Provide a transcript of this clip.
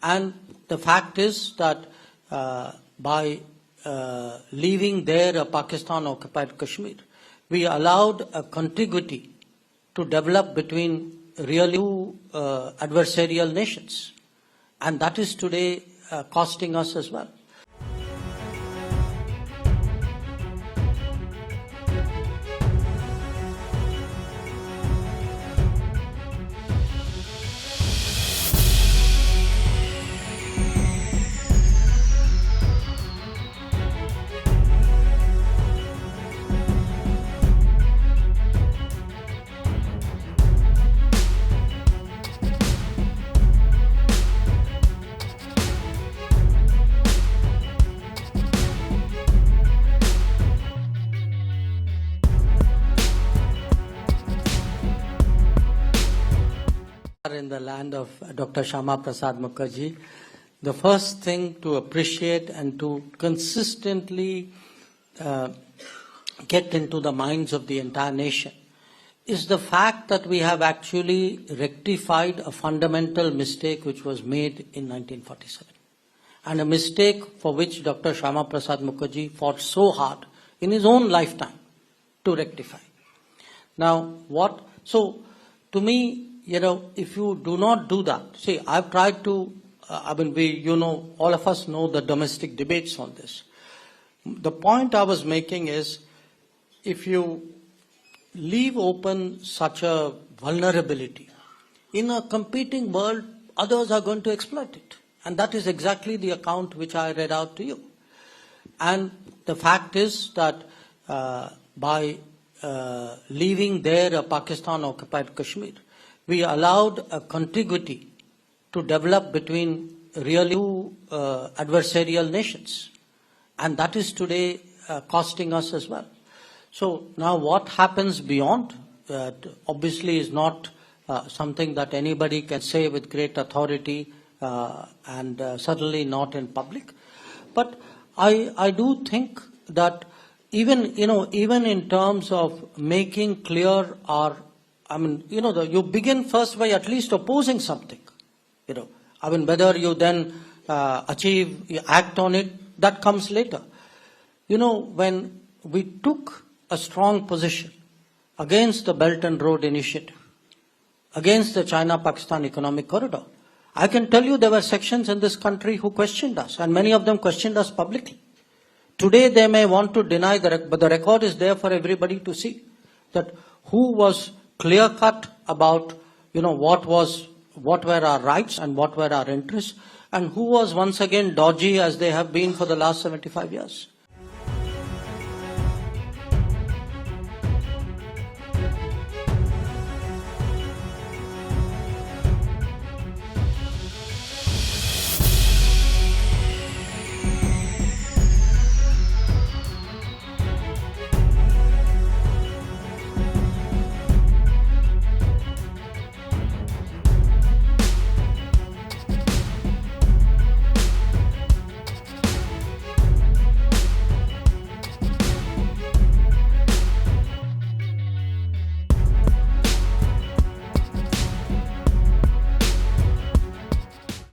And the fact is that by leaving there a Pakistan-occupied Kashmir, we allowed a contiguity to develop between really adversarial nations. And that is today costing us as well. In the land of Dr. Shyama Prasad Mukherjee, the first thing to appreciate and to consistently get into the minds of the entire nation is the fact that we have actually rectified a fundamental mistake which was made in 1947, and a mistake for which Dr. Shyama Prasad Mukherjee fought so hard in his own lifetime to rectify. Now, to me, if you do not do that, see, I've tried to, all of us know the domestic debates on this. The point I was making is, if you leave open such a vulnerability, in a competing world, others are going to exploit it. And that is exactly the account which I read out to you. And the fact is that by leaving there a Pakistan-occupied Kashmir, we allowed a contiguity to develop between really adversarial nations. And that is today costing us as well. So now what happens beyond obviously is not something that anybody can say with great authority and certainly not in public. But I do think that even in terms of making clear our you begin first by at least opposing something. Whether you then you act on it, that comes later. When we took a strong position against the Belt and Road Initiative, against the China-Pakistan Economic Corridor, I can tell you there were sections in this country who questioned us, and many of them questioned us publicly. Today they may want to deny but the record is there for everybody to see that who was clear-cut about, what were our rights and what were our interests, and who was once again dodgy as they have been for the last 75 years.